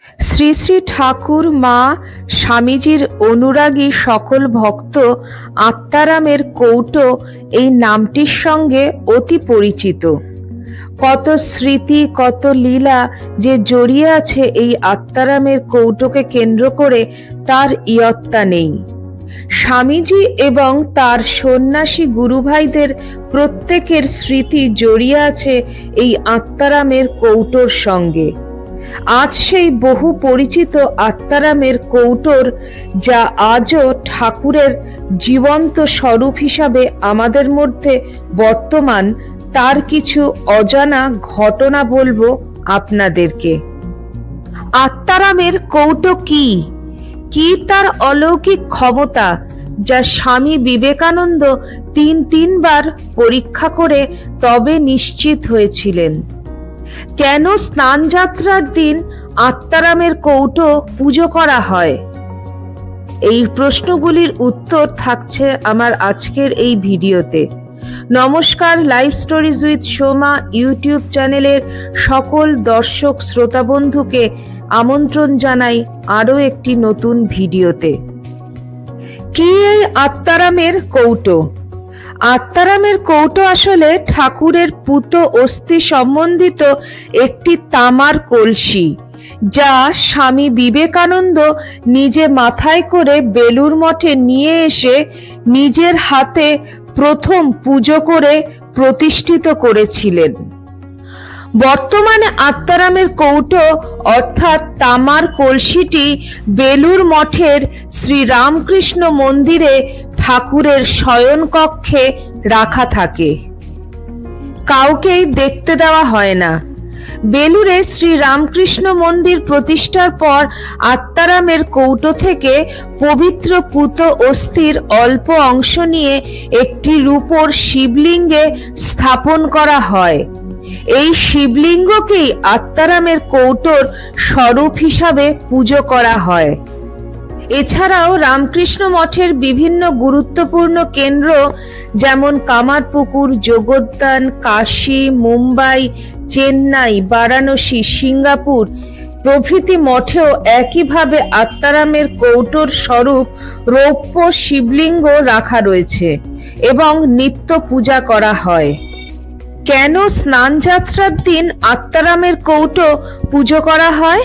শ্রী শ্রী ঠাকুর মা স্বামীজির অনুরাগী সকল ভক্ত আত্মারামের কৌটো এই নামটির সঙ্গে অতি পরিচিত। কত স্মৃতি, কত লীলা যে জড়িয়ে আছে এই আত্মারামের কৌটোকে কেন্দ্র করে তার ইয়ত্তা নেই। স্বামীজি এবং তার সন্ন্যাসী গুরুভাইদের প্রত্যেকের স্মৃতি জড়িয়ে আছে এই আত্মারামের কৌটোর সঙ্গে। আজ সেই বহু পরিচিত আত্মারামের কৌটোর, যা আজও ঠাকুরের জীবন্ত স্বরূপ হিসাবে আমাদের মধ্যে বর্তমান, তার কিছু অজানা ঘটনা বলবো আপনাদেরকে। আত্মারামের কৌটো কি তার অলৌকিক ক্ষমতা, যা স্বামী বিবেকানন্দ তিনবার পরীক্ষা করে তবে নিশ্চিত হয়েছিলেন? কেন স্নান যাত্রার দিন আত্মারামের কৌটো পুজো করা হয়? এই প্রশ্নগুলির উত্তর থাকছে আমার আজকের এই ভিডিওতে। নমস্কার, live stories with Soma YouTube চ্যানেলের সকল দর্শক শ্রোতা বন্ধুকে আমন্ত্রণ জানাই আরও একটি নতুন ভিডিওতে। কি এই আত্মারামের কৌটো? আত্মারামের কৌটো আসলে ঠাকুরের পুত অস্থি সম্বন্ধিত একটি তামার কলসি, যা স্বামী বিবেকানন্দ নিজে মাথায় করে বেলুড় মঠে নিয়ে এসে নিজের হাতে প্রথম পুজো করে প্রতিষ্ঠিত করেছিলেন। বর্তমানে আত্মারামের কৌটো অর্থাৎ তামার কলসিটি বেলুড় মঠের শ্রীরামকৃষ্ণ মন্দিরে ঠাকুরের শয়নকক্ষে রাখা থাকে, কাউকেই দেখতে দেওয়া হয় না। বেলুড়ে শ্রীরামকৃষ্ণ মন্দির প্রতিষ্ঠার পর আত্মারামের কৌটো থেকে পবিত্র পুত অস্থির অল্প অংশ নিয়ে একটি রূপোর শিবলিঙ্গে স্থাপন করা হয়। এই শিবলিঙ্গকেই আত্মারামের কৌটোর স্বরূপ হিসাবে পুজো করা হয়। এছাড়াও রামকৃষ্ণ মঠের বিভিন্ন গুরুত্বপূর্ণ কেন্দ্র যেমন কামারপুকুর, জগদ্দান, কাশী, মুম্বাই, চেন্নাই, বারাণসী, সিঙ্গাপুর প্রভৃতি মঠেও একইভাবে আত্মারামের কৌটোর স্বরূপ রৌপ্য শিবলিঙ্গ রাখা রয়েছে এবং নিত্য পূজা করা হয়। কেন স্নান যাত্রার দিন আত্মারামের কৌটো পুজো করা হয়?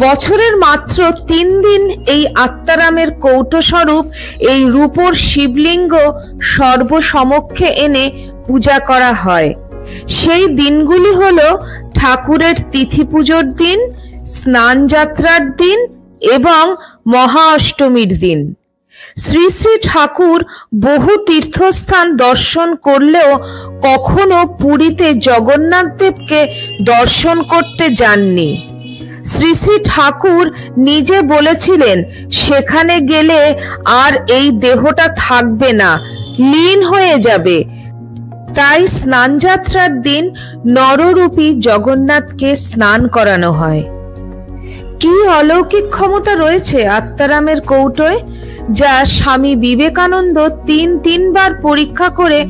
বছরের মাত্র 3 দিন এই আত্মারামের কৌটো স্বরূপ এই রূপোর শিবলিঙ্গ সর্বসমক্ষে এনে পূজা করা হয়। সেই দিনগুলি হলো ঠাকুরের তিথি পুজোর দিন, স্নান যাত্রার দিন এবং মহা অষ্টমীর দিন। শ্রী শ্রী ঠাকুর বহু তীর্থস্থান দর্শন করলেও কখনো পুরীতে জগন্নাথ দেবকে দর্শন করতে যাননি। শ্রী শ্রী ঠাকুর নিজে বলেছিলেন, সেখানে গেলে আর এই দেহটা থাকবে না, লীন হয়ে যাবে। তাই স্নান যাত্রার দিন নররূপী জগন্নাথকে স্নান করানো হয়। কি অলৌকিক ক্ষমতা রয়েছে আত্মারামের কৌটোয়, যা স্বামী বিবেকানন্দ তিনবার পরীক্ষা করে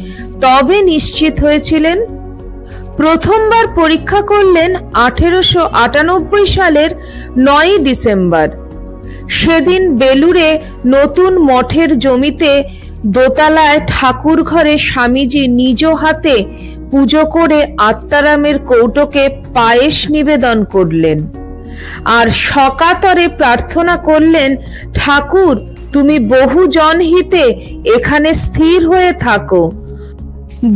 তবে নিশ্চিত হয়েছিলেন? প্রথমবার পরীক্ষা করলেন 1898 সালের 9 ডিসেম্বর। সেদিন বেলুড়ে নতুন মঠের জমিতে দোতলায় ঠাকুর ঘরে স্বামীজি নিজ হাতে পুজো করে আত্মারামের কৌটোকে পায়েস নিবেদন করলেন আর সকাতরে প্রার্থনা করলেন, ঠাকুর তুমি বহু জনহিতে এখানে স্থির হয়ে থাকো।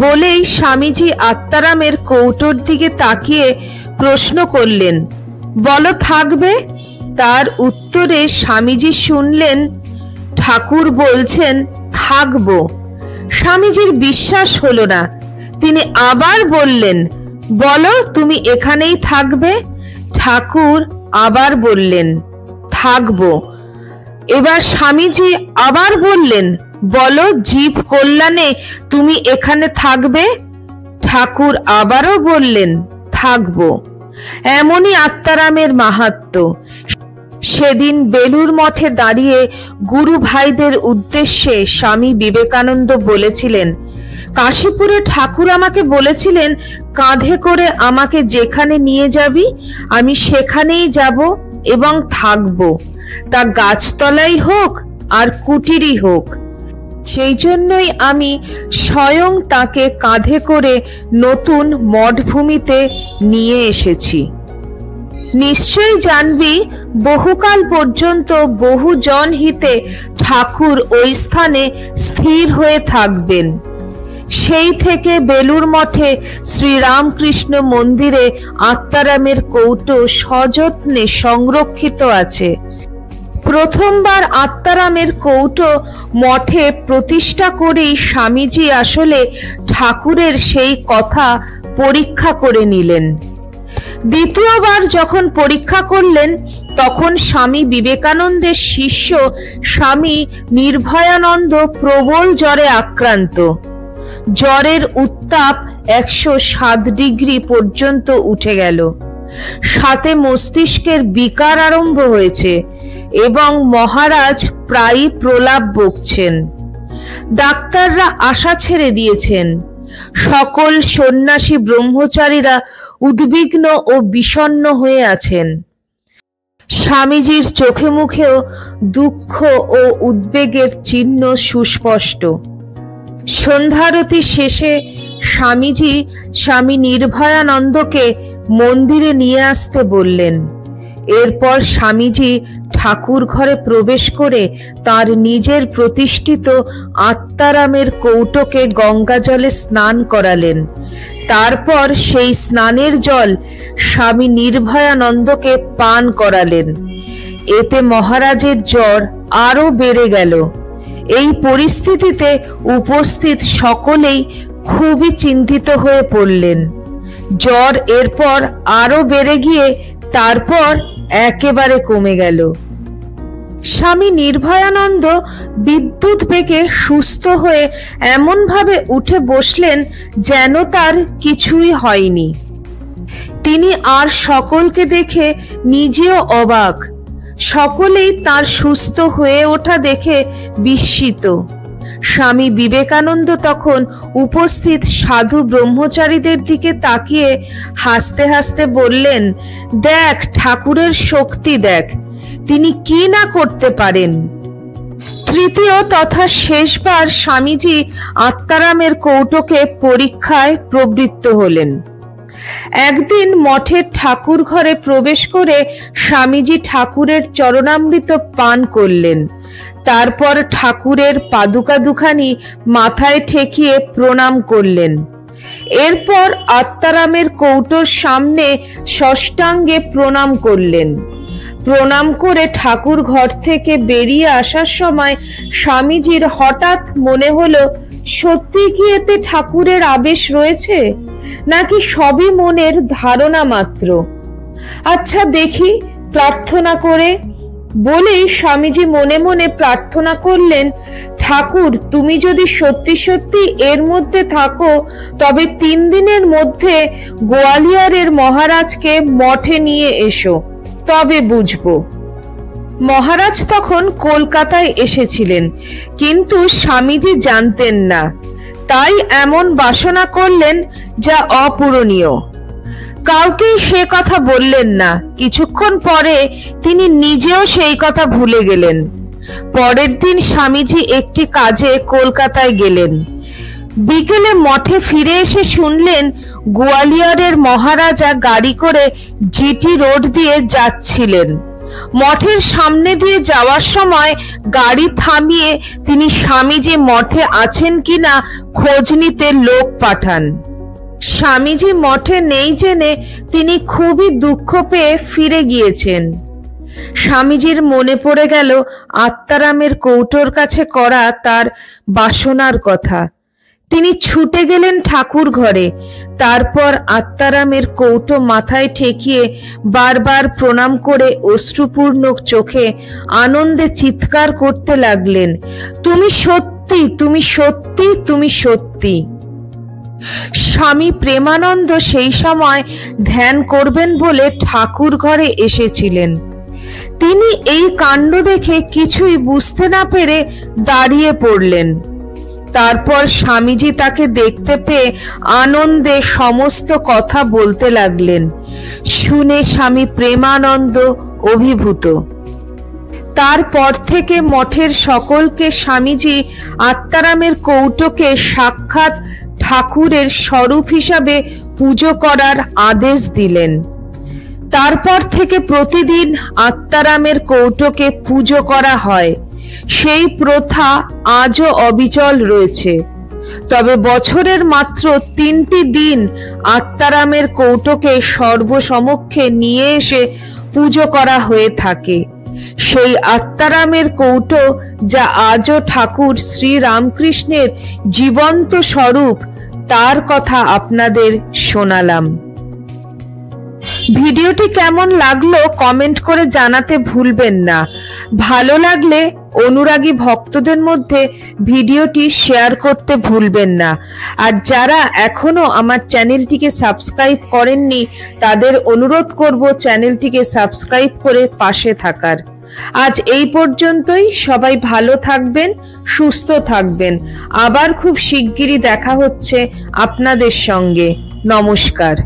বলেই স্বামীজি আত্মারামের কৌটোর দিকে তাকিয়ে প্রশ্ন করলেন, বলো থাকবে? তার উত্তরে স্বামীজি শুনলেন ঠাকুর বলছেন থাকবো। স্বামীজির বিশ্বাস হলো না। তিনি আবার বললেন, বলো তুমি এখানেই থাকবে? ঠাকুর আবার বললেন থাকবো। এবার স্বামীজি আবার বললেন, বলো জীব কল্যাণে তুমি এখানে থাকবে? ঠাকুর আবারও বললেন থাকবো। এমনই আত্মারামের মাহাত্ম্য। সেদিন বেলুড় মঠে দাঁড়িয়ে গুরু ভাইদের উদ্দেশ্যে স্বামী বিবেকানন্দ বলেছিলেন, কাশীপুরে ঠাকুর আমাকে বলেছিলেন, কাঁধে করে আমাকে যেখানে নিয়ে যাবি আমি সেখানেই যাব, এবং থাকব, তা গাছতলাই হোক আর কুটিরই হোক। সেই জন্যই আমি স্বয়ং তাকে কাঁধে করে নতুন মঠভূমিতে নিয়ে এসেছি। নিশ্চয়ই জানবি, বহুকাল পর্যন্ত বহুজন হিতে ঠাকুর ওই স্থানে স্থির হয়ে থাকবেন। সেই থেকে বেলুর মঠে শ্রীরামকৃষ্ণ মন্দিরে আত্মারামের কৌটো সযত্নে সংরক্ষিত আছে। প্রথমবার আত্মারামের কৌটো মঠে প্রতিষ্ঠা করেই স্বামীজি আসলে ঠাকুরের সেই কথা পরীক্ষা করে নিলেন। দ্বিতীয়বার যখন পরীক্ষা করলেন, তখন স্বামী বিবেকানন্দের শিষ্য স্বামী নির্ভয়ানন্দ প্রবল জ্বরে আক্রান্ত। জ্বরের উত্তাপ 107 ডিগ্রি পর্যন্ত উঠে গেল। সাথে মস্তিষ্কের বিকার আরম্ভ হয়েছে এবং মহারাজ প্রায়ই প্রলাপ বকছেন। ডাক্তাররা আশা ছেড়ে দিয়েছেন। সকল সন্ন্যাসী ব্রহ্মচারীরা উদ্বিগ্ন ও বিষণ্ণ হয়ে আছেন। স্বামীজির চোখে মুখেও দুঃখ ও উদ্বেগের চিহ্ন সুস্পষ্ট। সন্ধ্যারতি শেষে স্বামীজি স্বামী নির্ভয়ানন্দকে মন্দিরে নিয়ে আসতে বললেন। এরপর স্বামীজি ঠাকুর ঘরে প্রবেশ করে তার নিজের প্রতিষ্ঠিত আত্মারামের কৌটোকে গঙ্গা জলে স্নান করালেন। তারপর সেই স্নানের জল স্বামী নির্ভয়ানন্দকে পান করালেন। এতে মহারাজের জ্বর আরো বেড়ে গেল। এই পরিস্থিতিতে উপস্থিত সকলেই খুবই চিন্তিত হয়ে পড়লেন। জ্বর এরপর আরো বেড়ে গিয়ে তারপর একেবারে কমে গেল। স্বামী নির্ভয়ানন্দ বিদ্যুৎ বেগে সুস্থ হয়ে এমনভাবে উঠে বসলেন যেন তার কিছুই হয়নি। তিনি আর সকলকে দেখে নিজেও অবাক। সকলেই তার সুস্থ হয়ে ওঠা দেখে বিস্মিত। স্বামী বিবেকানন্দ তখন উপস্থিত সাধু ব্রহ্মচারীদের দিকে তাকিয়ে হাসতে হাসতে বললেন, দেখ ঠাকুরের শক্তি দেখ, তিনি কি না করতে পারেন। তৃতীয় তথা শেষবার স্বামীজি আত্মারামের কৌটোকে পরীক্ষায় প্রবৃত্ত হলেন। একদিন মঠের ঠাকুর ঘরে প্রবেশ করে স্বামীজি ঠাকুরের চরণামৃত পান করলেন। তারপর ঠাকুরের পাদুকা দুখানি মাথায় ঠেকিয়ে প্রণাম করলেন। এরপর আত্মারামের কৌটোর সামনে ষষ্ঠাঙ্গে প্রণাম করলেন। প্রণাম করে ঠাকুর ঘর থেকে বেরিয়ে আসার সময় স্বামীজির হঠাৎ মনে হলো, সত্যি কি এতে ঠাকুরের আবেশ রয়েছে, নাকি সবই মনের ধারণা মাত্র? আচ্ছা দেখি, প্রার্থনা করে বলেই স্বামীজি মনে মনে প্রার্থনা করলেন, ঠাকুর তুমি যদি সত্যি সত্যি এর মধ্যে থাকো, তবে 3 দিনের মধ্যে গোয়ালিয়রের মহারাজকে মঠে নিয়ে এসো, তবে বুঝবো। মহারাজ তখন কলকাতায় এসেছিলেন, কিন্তু স্বামীজি জানতেন না। তাই এমন বাসনা করলেন যা অপূরণীয়। কাউকেই সে কথা বললেন না। কিছুক্ষণ পরে তিনি নিজেও সেই কথা ভুলে গেলেন। পরের দিন স্বামীজি একটি কাজে কলকাতায় গেলেন। বিকেলে মঠে ফিরে এসে শুনলেন গোয়ালিয়রের মহারাজা গাড়ি করে জিটি রোড দিয়ে যাচ্ছিলেন। মঠের সামনে দিয়ে যাওয়ার সময় গাড়ি থামিয়ে তিনি স্বামীজি মঠে আছেন কিনা খোঁজ নিতে লোক পাঠান। স্বামীজি মঠে নেই জেনে তিনি খুবই দুঃখ পেয়ে ফিরে গিয়েছেন। স্বামীজির মনে পড়ে গেল আত্মারামের কৌটোর কাছে করা তার বাসনার কথা। তিনি ছুটে গেলেন ঠাকুর ঘরে। তারপর আত্মারামের কৌটো মাথায় ঠেকিয়ে বারবার প্রণাম করে অশ্রুপূর্ণ চোখে আনন্দে চিৎকার করতে লাগলেন, তুমি সত্যি, তুমি সত্যি, তুমি সত্যি। স্বামী প্রেমানন্দ সেই সময় ধ্যান করবেন বলে ঠাকুর ঘরে এসেছিলেন। তিনি এই কাণ্ড দেখে কিছুই বুঝতে না পেরে দাঁড়িয়ে পড়লেন। তারপর স্বামীজি তাকে দেখতে পেয়ে আনন্দে সমস্ত কথা বলতে লাগলেন। শুনে স্বামী প্রেমানন্দ অভিভূত। তারপর থেকে মঠের সকলকে স্বামীজি আত্মারামের কৌটোকে সাক্ষাৎ ঠাকুরের স্বরূপ হিসাবে পুজো করার আদেশ দিলেন। তারপর থেকে প্রতিদিন আত্মারামের কৌটোকে পুজো করা হয়। সেই প্রথা আজও অবিচল রয়েছে। তবে বছরের মাত্র 3টি দিন আত্মারামের কৌটোকে সর্বসমক্ষে নিয়ে এসে পুজো করা হয়ে থাকে। সেই আত্মারামের কৌটো যা আজও ঠাকুর শ্রী রামকৃষ্ণের জীবন্ত স্বরূপ, তার কথা আপনাদের শোনালাম। ভিডিওটি কেমন লাগলো কমেন্ট করে জানাতে ভুলবেন না। ভালো লাগলে অনুরাগী ভক্তদের মধ্যে ভিডিওটি শেয়ার করতে ভুলবেন না। আর যারা এখনো আমার চ্যানেলটিকে সাবস্ক্রাইব করেননি তাদের অনুরোধ করব চ্যানেলটিকে সাবস্ক্রাইব করে পাশে থাকার। আজ এই পর্যন্তই। সবাই ভালো থাকবেন, সুস্থ থাকবেন। আবার খুব শিগগিরই দেখা হচ্ছে আপনাদের সঙ্গে। নমস্কার।